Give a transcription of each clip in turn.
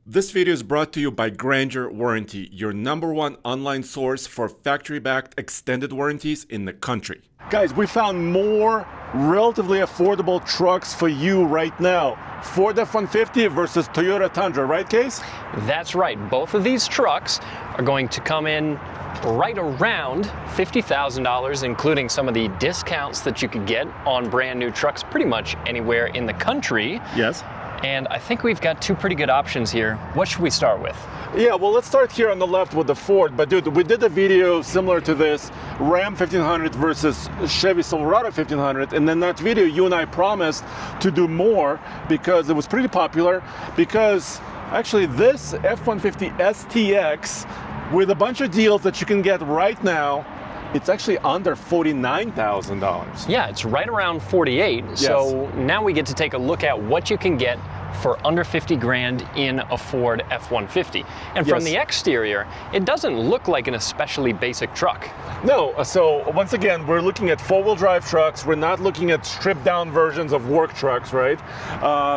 This video is brought to you by Grainger Warranty, your #1 online source for factory-backed extended warranties in the country. Guys, we found more relatively affordable trucks for you right now. Ford F-150 versus Toyota Tundra, right, Kase? That's right. Both of these trucks are going to come in right around $50,000, including some of the discounts that you could get on brand new trucks pretty much anywhere in the country. Yes. And I think we've got two pretty good options here. What should we start with? Yeah, well, let's start here on the left with the Ford. But dude, we did a video similar to this, Ram 1500 versus Chevy Silverado 1500. And in that video, you and I promised to do more because it was pretty popular. Because actually this F-150 STX, with a bunch of deals that you can get right now, it's actually under $49,000. Yeah, it's right around 48. Yes. So now we get to take a look at what you can get for under 50 grand in a Ford F-150. And from Yes. the exterior, it doesn't look like an especially basic truck. No, so once again, we're looking at four-wheel drive trucks. We're not looking at stripped down versions of work trucks, right?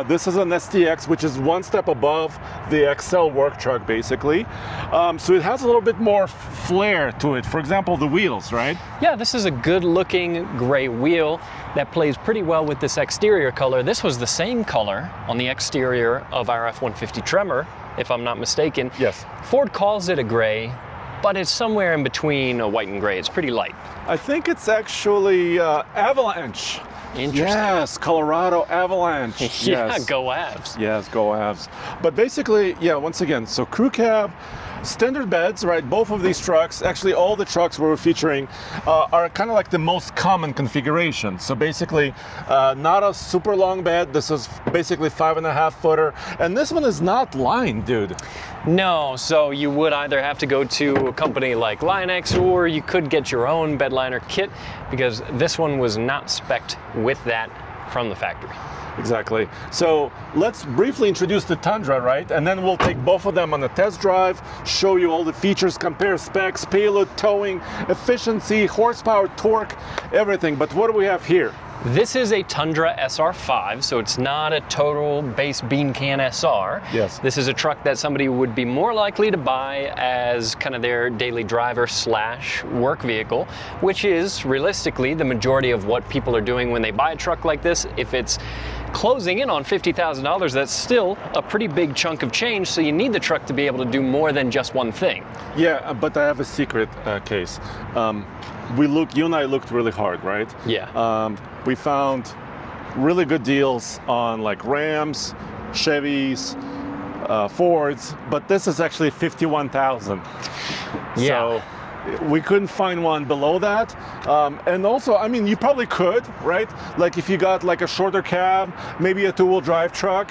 This is an STX, which is one step above the XL work truck, basically. So it has a little bit more flair to it. For example, the wheels, right? Yeah, this is a good looking gray wheel that plays pretty well with this exterior color. This was the same color on the exterior of our F-150 Tremor, if I'm not mistaken. Yes. Ford calls it a gray, but it's somewhere in between a white and gray. It's pretty light. I think it's actually Avalanche. Interesting. Yes, Colorado Avalanche. Yeah, Yes. go Avs. Yes, go Avs. But basically, yeah, once again, so crew cab, standard beds, right? Both of these trucks, actually all the trucks we're featuring are kind of like the most common configuration. So basically, not a super long bed. This is basically 5.5 footer. And this one is not lined, dude. No, so you would either have to go to a company like Linex or you could get your own bed liner kit because this one was not spec'd with that from the factory. Exactly. So let's briefly introduce the Tundra, right? And then we'll take both of them on a test drive, show you all the features, compare specs, payload, towing, efficiency, horsepower, torque, everything. But what do we have here? This is a Tundra SR5, so it's not a total base bean can SR. Yes. This is a truck that somebody would be more likely to buy as kind of their daily driver / work vehicle, which is realistically the majority of what people are doing when they buy a truck like this. If it's closing in on $50,000, that's still a pretty big chunk of change, so you need the truck to be able to do more than just one thing. Yeah, but I have a secret, Case. You and I looked really hard, right? Yeah. We found really good deals on like Rams, Chevys, Fords, but this is actually $51,000. Yeah. So we couldn't find one below that. And also, I mean, you probably could, right? Like if you got like a shorter cab, maybe a two-wheel drive truck,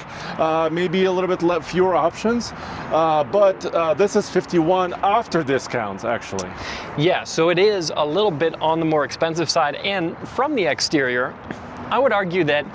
maybe a little bit fewer options. But this is 51 after discounts, actually. Yeah, so it is a little bit on the more expensive side, and from the exterior, I would argue that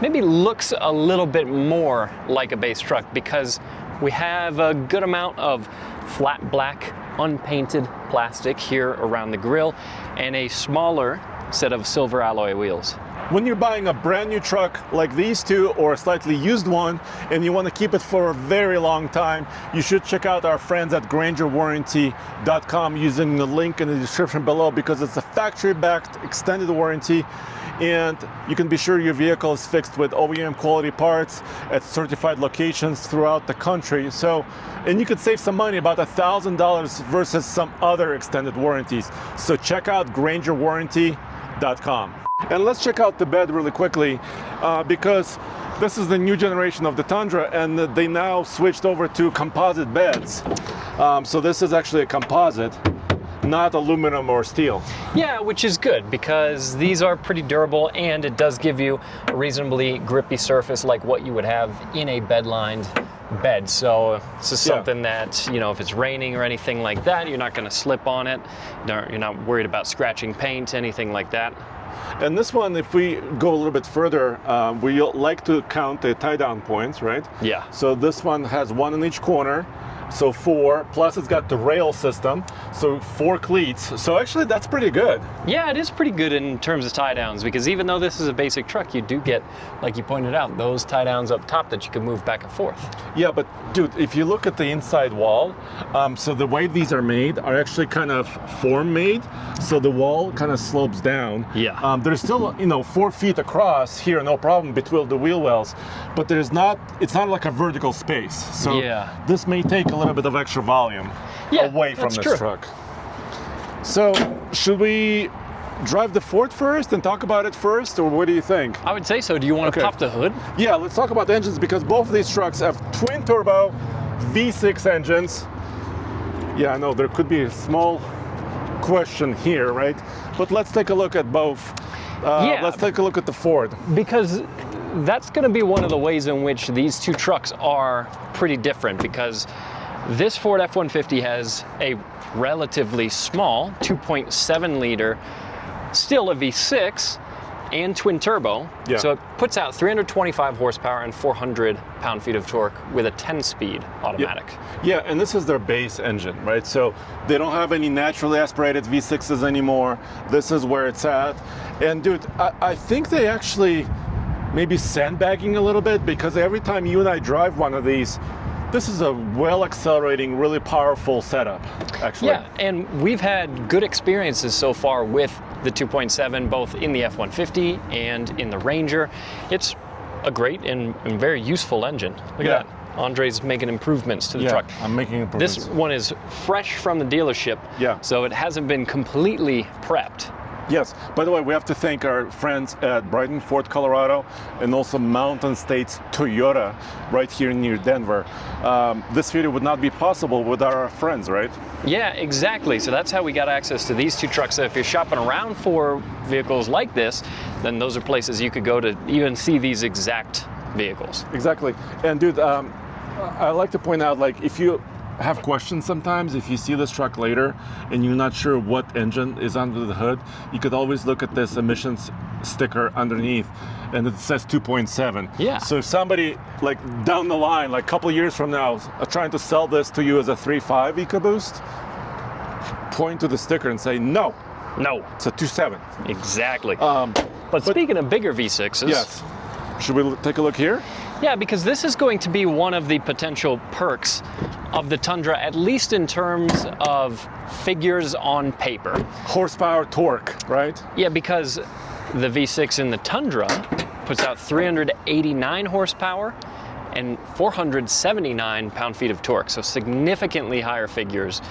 maybe looks a little bit more like a base truck because we have a good amount of flat black unpainted plastic here around the grille and a smaller set of silver alloy wheels. When you're buying a brand new truck like these two or a slightly used one and you want to keep it for a very long time, you should check out our friends at GraingerWarranty.com using the link in the description below because it's a factory-backed extended warranty and you can be sure your vehicle is fixed with OEM quality parts at certified locations throughout the country. And you could save some money, about $1,000 versus some other extended warranties. So check out GraingerWarranty.com. And let's check out the bed really quickly because this is the new generation of the Tundra and they now switched over to composite beds. So this is actually a composite, not aluminum or steel. Yeah, which is good because these are pretty durable and it does give you a reasonably grippy surface like what you would have in a bed-lined bed. So this is something that, you know, if it's raining or anything like that, you're not going to slip on it. You're not worried about scratching paint, anything like that. And this one, if we go a little bit further, we like to count the tie-down points, right? Yeah. So this one has one in each corner. So 4, plus it's got the rail system, so 4 cleats. So actually that's pretty good. Yeah, it is pretty good in terms of tie downs, because even though this is a basic truck, you do get, like you pointed out, those tie downs up top that you can move back and forth. Yeah, but dude, if you look at the inside wall, so the way these are made are actually kind of form made, so the wall kind of slopes down. Yeah. There's still, 4 feet across here, no problem, between the wheel wells, but it's not like a vertical space. So this may take a little bit of extra volume away from this truck. So should we drive the Ford first and talk about it first, or what do you think? I would say so. Do you want to pop the hood? Yeah, let's talk about the engines, because both of these trucks have twin turbo V6 engines. Yeah, I know there could be a small question here, right? But let's take a look at both. Let's take a look at the Ford. Because that's going to be one of the ways in which these two trucks are pretty different, because this Ford F-150 has a relatively small 2.7 liter, still a V6 and twin turbo. Yeah. So it puts out 325 horsepower and 400 pound-feet of torque with a 10-speed automatic. Yeah, and this is their base engine, right? So they don't have any naturally aspirated V6s anymore. This is where it's at. And dude, I think they actually maybe sandbagging a little bit, because every time you and I drive one of these, this is a well-accelerating, really powerful setup, actually. Yeah, and we've had good experiences so far with the 2.7, both in the F-150 and in the Ranger. It's a great and very useful engine. Look at that. Andre's making improvements to the truck. I'm making improvements. This one is fresh from the dealership, so it hasn't been completely prepped. Yes. By the way, we have to thank our friends at Brighton, Ford, Colorado, and also Mountain States Toyota right here near Denver. This video would not be possible without our friends, right? Yeah, exactly. So that's how we got access to these two trucks. So if you're shopping around for vehicles like this, then those are places you could go to even see these exact vehicles. Exactly. And dude, I like to point out, like, if you have questions sometimes, if you see this truck later and you're not sure what engine is under the hood, you could always look at this emissions sticker underneath, and it says 2.7. Yeah. So if somebody, like, down the line, like a couple of years from now, are trying to sell this to you as a 3.5 EcoBoost, point to the sticker and say, no, it's a 2.7. Exactly. But speaking of bigger V6s. Yes. Should we take a look here? Yeah, because this is going to be one of the potential perks of the Tundra, at least in terms of figures on paper. Horsepower, torque, right? Yeah, because the V6 in the Tundra puts out 389 horsepower and 479 pound-feet of torque, so significantly higher figures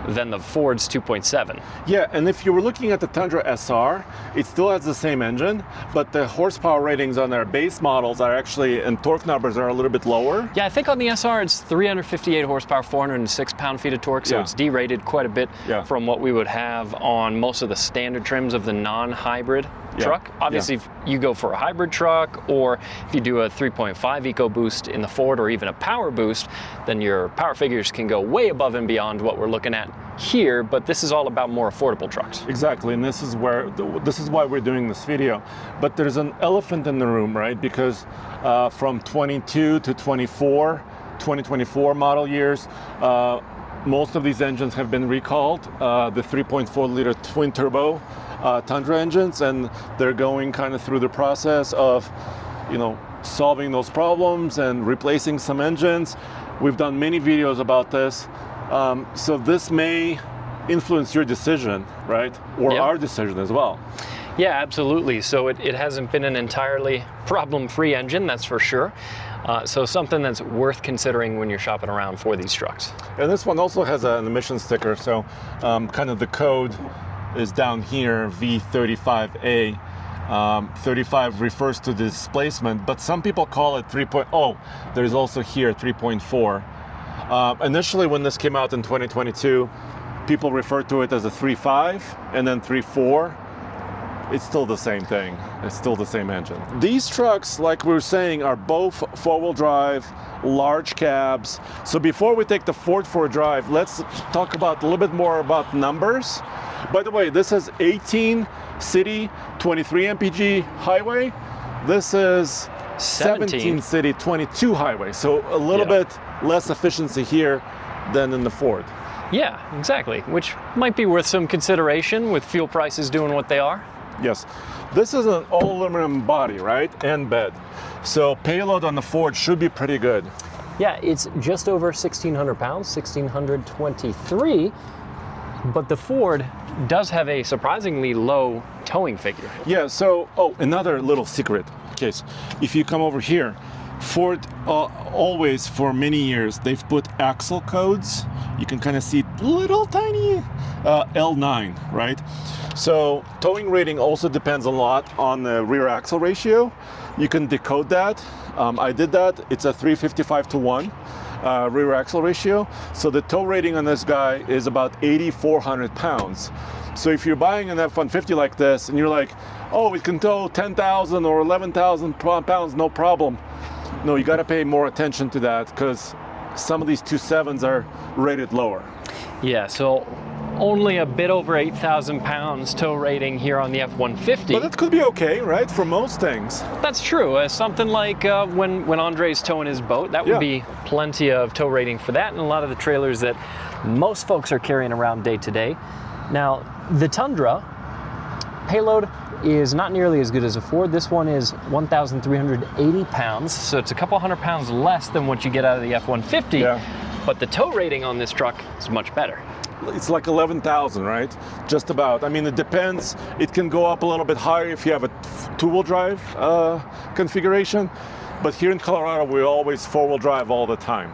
than the Ford's 2.7. Yeah, and if you were looking at the Tundra SR, it still has the same engine, but the horsepower ratings on their base models are actually, and torque numbers are a little bit lower. Yeah, I think on the SR it's 358 horsepower, 406 pound-feet of torque, so it's derated quite a bit from what we would have on most of the standard trims of the non-hybrid truck. Obviously, if you go for a hybrid truck, or if you do a 3.5 EcoBoost in the Ford, or even a Power Boost, then your power figures can go way above and beyond what we're looking at here, but this is all about more affordable trucks. Exactly, and this is why we're doing this video. But there's an elephant in the room, right? Because from 22 to 2024 model years, most of these engines have been recalled, the 3.4 liter twin turbo Tundra engines, and they're going kind of through the process of, solving those problems and replacing some engines. We've done many videos about this. So this may influence your decision, right? Or our decision as well. Yeah, absolutely. So it hasn't been an entirely problem-free engine, that's for sure. So something that's worth considering when you're shopping around for these trucks. And this one also has an emission sticker, so kind of the code is down here, V35A. 35 refers to displacement, but some people call it 3.0. There's also here 3.4. Initially, when this came out in 2022, people referred to it as a 3.5 and then 3.4. It's still the same thing. It's still the same engine. These trucks, like we were saying, are both four-wheel drive, large cabs. So before we take the Ford for a drive, let's talk about a little bit more about numbers. By the way, this is 18 city, 23 mpg highway. This is 17 city, 22 highway. So a little bit less efficiency here than in the Ford. Yeah, exactly, which might be worth some consideration with fuel prices doing what they are. Yes. This is an all aluminum body, right? And bed. So payload on the Ford should be pretty good. Yeah, it's just over 1,600 pounds, 1,623, but the Ford does have a surprisingly low towing figure. Yeah, so, another little secret, Case. If you come over here, Ford always, for many years, they've put axle codes. You can kind of see little tiny L9, right? So towing rating also depends a lot on the rear axle ratio. You can decode that. I did that. It's a 355-to-1 rear axle ratio. So the tow rating on this guy is about 8,400 pounds. So if you're buying an F-150 like this and you're like, oh, it can tow 10,000 or 11,000 pounds, no problem. No, you got to pay more attention to that because some of these 2.7s are rated lower. Yeah, so only a bit over 8,000 pounds tow rating here on the F-150. But that could be okay, right, for most things. That's true. Something like when Andre's towing his boat, that would be plenty of tow rating for that, and a lot of the trailers that most folks are carrying around day to day. Now, the Tundra payload is not nearly as good as a Ford. This one is 1,380 pounds, so it's a couple hundred pounds less than what you get out of the F-150, but the tow rating on this truck is much better. It's like 11,000, right? Just about. I mean, it depends. It can go up a little bit higher if you have a two-wheel drive configuration, but here in Colorado, we always four-wheel drive all the time.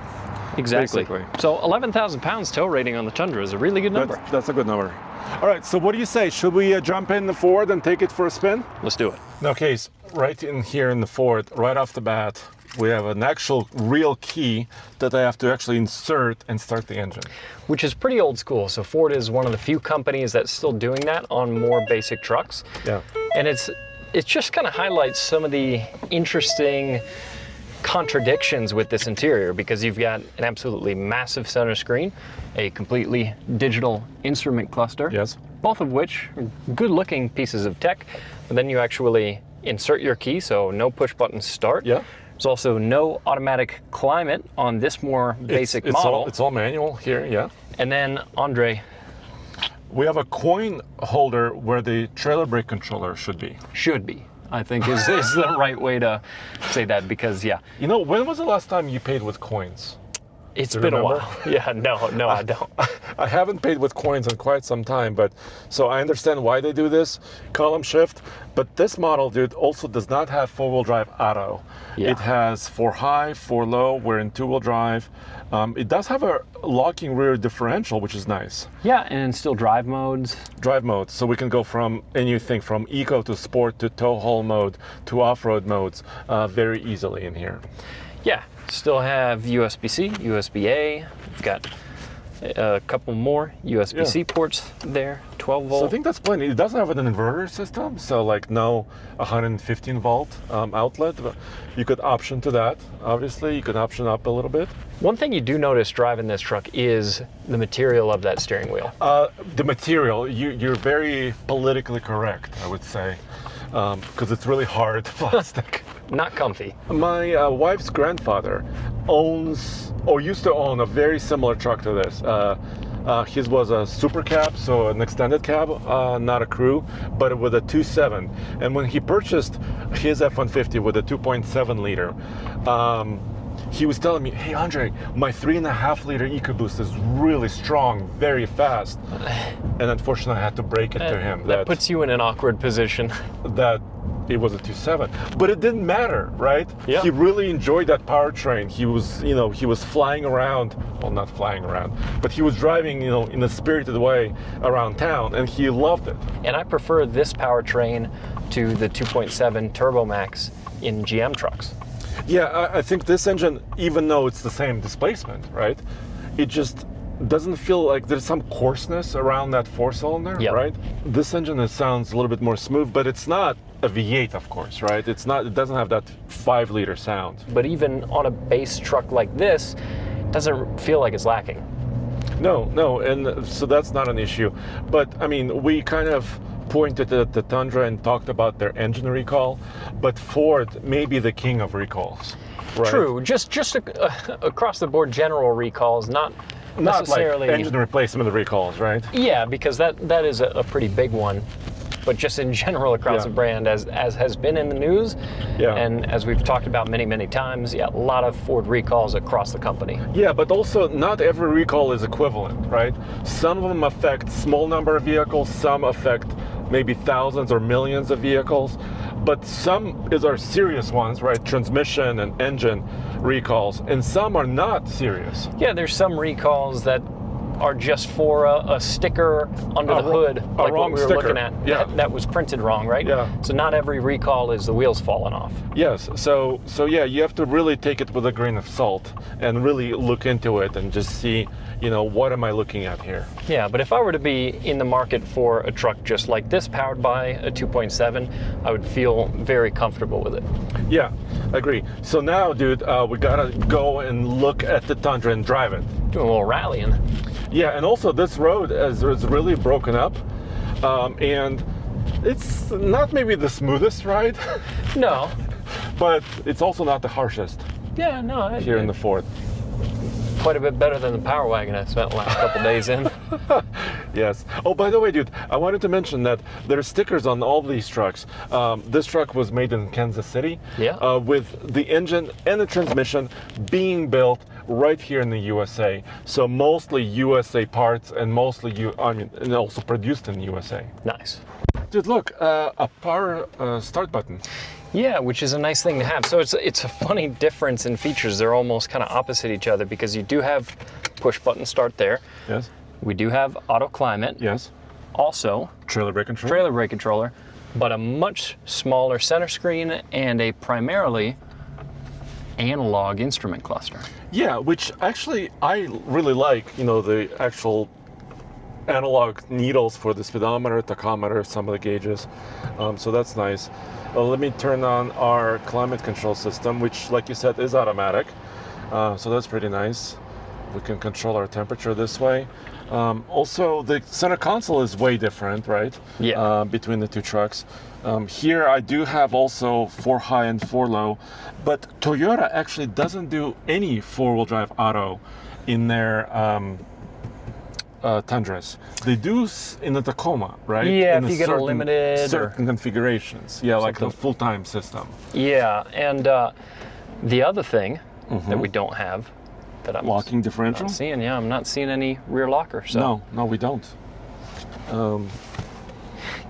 Exactly. Basically. So 11,000 pounds tow rating on the Tundra is a really good number. That's a good number. All right, so what do you say? Should we jump in the Ford and take it for a spin? Let's do it. Okay, so right in here in the Ford, right off the bat, we have an actual real key that I have to actually insert and start the engine. Which is pretty old school. So Ford is one of the few companies that's still doing that on more basic trucks. Yeah. And it just kind of highlights some of the interesting contradictions with this interior, because you've got an absolutely massive center screen, a completely digital instrument cluster, both of which are good looking pieces of tech, but then you actually insert your key, so no push button start. There's also no automatic climate on this more basic model. It's all manual here, And then, Andre, we have a coin holder where the trailer brake controller should be. I think is the right way to say that, because You know, when was the last time you paid with coins? It's been a while. Yeah, no, I don't. I haven't paid with coins in quite some time, but so I understand why they do this, column shift, but this model, dude, also does not have four-wheel drive auto. It has 4 high, 4 low, we're in two-wheel drive. It does have a locking rear differential, which is nice. Yeah, and still drive modes. So we can go from anything from eco to sport to tow haul mode to off-road modes very easily in here. Yeah, still have USB-C, USB-A. We've got a couple more USB-C ports there, 12 volt. So I think that's plenty. It doesn't have an inverter system, so like no 115 volt outlet. But you could option to that. Obviously, you could option up a little bit. One thing you do notice driving this truck is the material of that steering wheel. The material, you're very politically correct, I would say, because it's really hard plastic. Not comfy. My wife's grandfather owns, or used to own, a very similar truck to this. His was a super cab, so an extended cab, not a crew, but with a 2.7. And when he purchased his F-150 with a 2.7 liter, he was telling me, hey Andre, my 3.5 liter EcoBoost is really strong, very fast. And unfortunately I had to break it to him. That puts you in an awkward position. That it was a 2.7, but it didn't matter, right? Yeah. He really enjoyed that powertrain. He was, he was flying around, well, not flying around, but he was driving, in a spirited way around town, and he loved it. And I prefer this powertrain to the 2.7 Turbo Max in GM trucks. Yeah, I think this engine, even though it's the same displacement, right? It just doesn't feel like there's some coarseness around that 4-cylinder, right? This engine sounds a little bit more smooth, but it's not a V8, of course, right? It doesn't have that 5-liter sound. But even on a base truck like this, it doesn't feel like it's lacking. No, and so that's not an issue. But I mean, we kind of pointed at the Tundra and talked about their engine recall, but Ford may be the king of recalls. Right? True, just across the board general recalls, not not necessarily like engine replacement recalls, right? Yeah, because that is a pretty big one. But just in general across the brand, as has been in the news, and as we've talked about many times, a lot of Ford recalls across the company. Yeah, but also not every recall is equivalent, right? Some of them affect small number of vehicles, some affect maybe thousands or millions of vehicles, but some are serious ones, right? Transmission and engine recalls, and some are not serious. Yeah, there's some recalls that are just for a sticker under the hood, like what we were looking at. Yeah. That was printed wrong, right? Yeah. So not every recall is the wheels falling off. Yes, so yeah, you have to really take it with a grain of salt and really look into it and just see, what am I looking at here? Yeah, but if I were to be in the market for a truck just like this, powered by a 2.7, I would feel very comfortable with it. Yeah, agree. So now, dude, we gotta go and look at the Tundra and drive it. Doing a little rallying. Yeah, and also this road is really broken up, and it's not maybe the smoothest ride. No. But it's also not the harshest. Yeah, no. Here in the Ford. Quite a bit better than the Power Wagon I spent the last couple days in. Yes. Oh, by the way, dude, I wanted to mention that there's stickers on all these trucks. This truck was made in Kansas City. Yeah. With the engine and the transmission being built right here in the USA. So mostly USA parts and mostly and also produced in the USA. Nice. Dude, look, a power start button. Yeah, which is a nice thing to have. So it's a funny difference in features. They're almost kind of opposite each other because you do have push button start there. Yes. We do have auto climate. Yes. Also, trailer brake controller. Trailer brake controller, but a much smaller center screen and a primarily analog instrument cluster. Yeah, which actually I really like, the actual analog needles for the speedometer, tachometer, some of the gauges. So that's nice. Let me turn on our climate control system, which, like you said, is automatic. So that's pretty nice. We can control our temperature this way. Also, the center console is way different, right? Yeah. Between the two trucks. Here I do have also 4 high and 4 low, but Toyota actually doesn't do any 4-wheel drive auto in their Tundras. They do in the Tacoma, right? Yeah, in if you get a limited certain configurations. Yeah, like the full-time system. Yeah, and the other thing that we don't have that I'm locking differential. I'm not seeing any rear locker. So no, we don't.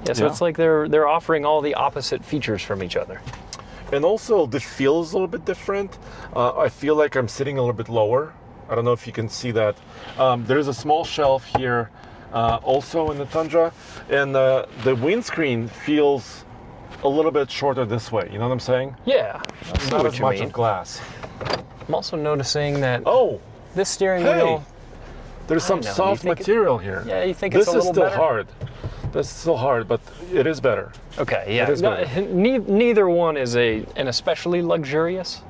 It's like they're offering all the opposite features from each other. And also the feel is a little bit different. I feel like I'm sitting a little bit lower. I don't know if you can see that. There's a small shelf here also in the Tundra, and the windscreen feels a little bit shorter this way. You know what I'm saying? Yeah, I see not what as you much mean. of glass. I'm also noticing that this steering hey, wheel. There's some soft material here. Yeah, you think this it's a little better? This is still hard. This is still hard, but it is better. Okay, yeah. It is better. Neither one is an especially luxurious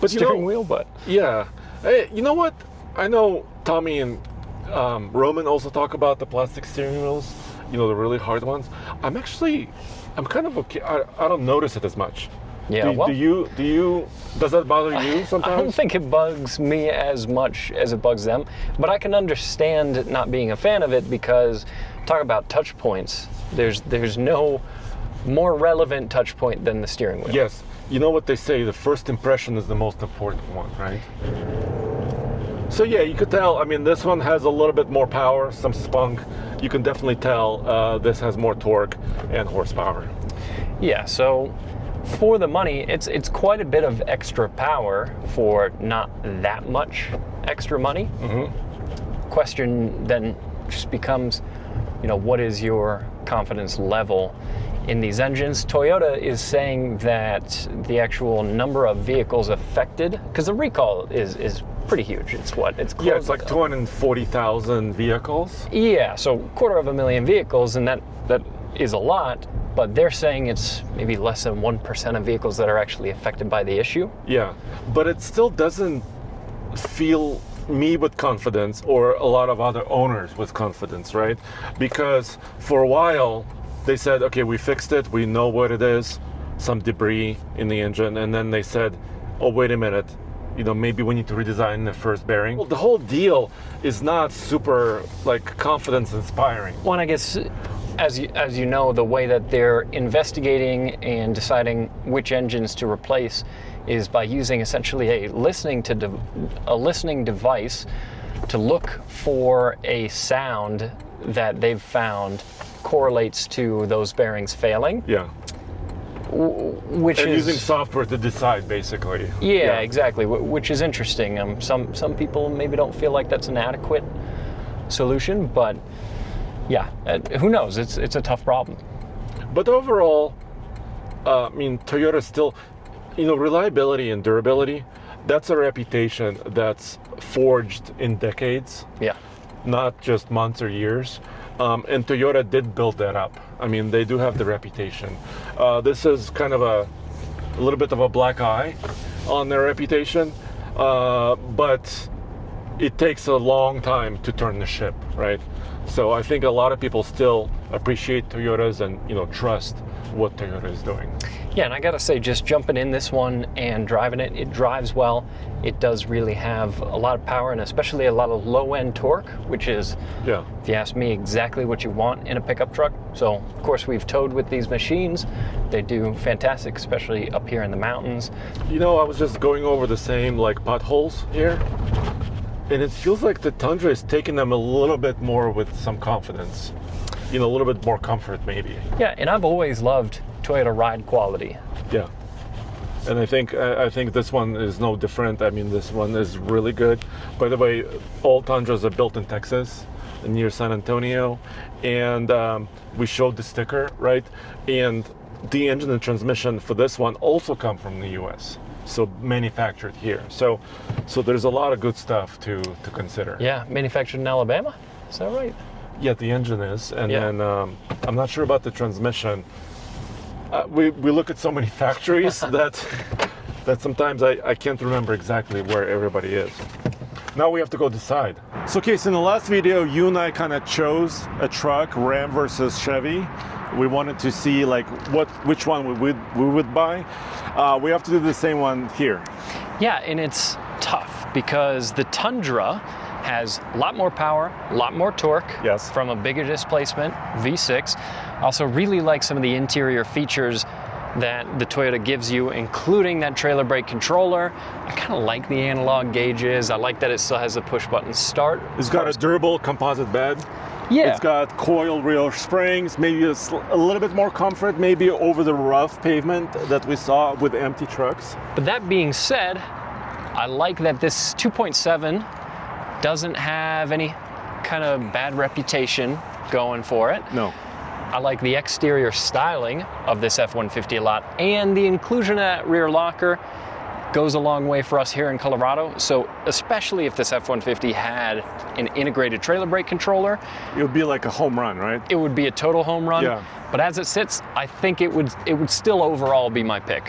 steering wheel, but yeah. Hey, you know what? I know Tommy and Roman also talk about the plastic steering wheels. The really hard ones. I'm kind of okay. I don't notice it as much. Yeah. Do you? Does that bother you sometimes? I don't think it bugs me as much as it bugs them, but I can understand not being a fan of it because talk about touch points. There's no more relevant touch point than the steering wheel. Yes. You know what they say? The first impression is the most important one, right? So yeah, you could tell. I mean, this one has a little bit more power, some spunk. You can definitely tell this has more torque and horsepower. Yeah. So for the money, it's quite a bit of extra power for not that much extra money. Question then just becomes, what is your confidence level in these engines? Toyota is saying that the actual number of vehicles affected, because the recall is pretty huge. It's what? It's close. Yeah, it's like 240,000 vehicles. Yeah, so 250,000 vehicles, and that is a lot, but they're saying it's maybe less than 1% of vehicles that are actually affected by the issue. Yeah, but it still doesn't fill me with confidence, or a lot of other owners with confidence, right? Because for a while, they said, okay, we fixed it, we know what it is, some debris in the engine, and then they said, oh, wait a minute, maybe we need to redesign the first bearing. Well, the whole deal is not super like confidence inspiring. One, I guess, as you know, the way that they're investigating and deciding which engines to replace is by using essentially a listening device to look for a sound that they've found correlates to those bearings failing. Yeah. Which and is using software to decide, basically. Yeah, exactly. Which is interesting. Some people maybe don't feel like that's an adequate solution, but yeah, who knows? It's a tough problem. But overall, Toyota still, reliability and durability. That's a reputation that's forged in decades. Yeah. Not just months or years. And Toyota did build that up. They do have the reputation. This is kind of a little bit of a black eye on their reputation, but it takes a long time to turn the ship, right? So I think a lot of people still appreciate Toyotas and trust what Toyota is doing. Yeah, and I gotta say, just jumping in this one and driving it, it drives well. It does really have a lot of power and especially a lot of low-end torque, which is, if you ask me, exactly what you want in a pickup truck. So, of course, we've towed with these machines. They do fantastic, especially up here in the mountains. I was just going over the same potholes here, and it feels like the Tundra is taking them a little bit more with some confidence. A little bit more comfort, maybe. Yeah, and I've always loved Toyota ride quality. Yeah, and I think this one is no different. This one is really good. By the way, all Tundras are built in Texas, near San Antonio, and we showed the sticker, right? And the engine and transmission for this one also come from the U.S., so manufactured here. So there's a lot of good stuff to consider. Yeah, manufactured in Alabama. Is that right? Yeah, the engine is, and then I'm not sure about the transmission. We look at so many factories that sometimes I can't remember exactly where everybody is. Now we have to go decide. So, Kase, in the last video, you and I kind of chose a truck, Ram versus Chevy. We wanted to see which one we would buy. We have to do the same one here. Yeah, and it's tough because the Tundra has a lot more power, a lot more torque from a bigger displacement, V6. I also really like some of the interior features that the Toyota gives you, including that trailer brake controller. I kind of like the analog gauges. I like that it still has a push button start. It's got a durable composite bed. Yeah. It's got coil rear springs, maybe a little bit more comfort, maybe over the rough pavement that we saw with empty trucks. But that being said, I like that this 2.7 doesn't have any kind of bad reputation going for it. No. I like the exterior styling of this F-150 a lot, and the inclusion of that rear locker goes a long way for us here in Colorado. So especially if this F-150 had an integrated trailer brake controller, it would be like a home run, right? It would be a total home run. Yeah. But as it sits, I think it would still overall be my pick.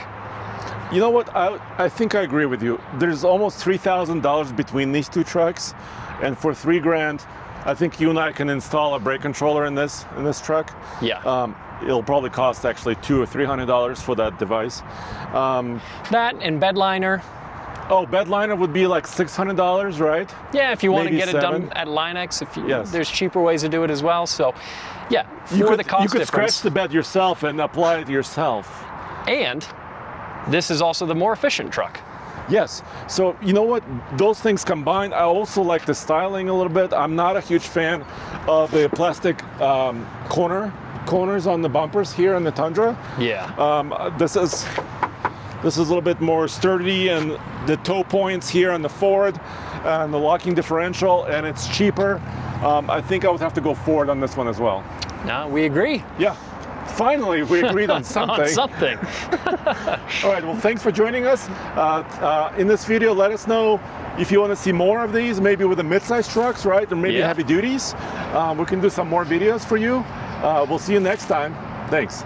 You know what? I think I agree with you. There's almost $3,000 between these two trucks, and for $3,000, I think you and I can install a brake controller in this truck. Yeah. It'll probably cost actually $200 or $300 for that device. That and bed liner. Oh, bed liner would be like $600, right? Yeah, if you want to Maybe get it done at Linex, there's cheaper ways to do it as well. So, yeah, the cost you could difference. scratch the bed yourself and apply it yourself. And this is also the more efficient truck. Yes. So, you know what? Those things combined, I also like the styling a little bit. I'm not a huge fan of the plastic corners on the bumpers here in the Tundra. Yeah. This is a little bit more sturdy, and the toe points here on the Ford and the locking differential, and it's cheaper. I think I would have to go Ford on this one as well. No, we agree. Yeah. Finally, we agreed on something. On something. All right, well, thanks for joining us. In this video, let us know if you want to see more of these, maybe with the mid-size trucks, right? Or maybe heavy duties. We can do some more videos for you. We'll see you next time. Thanks.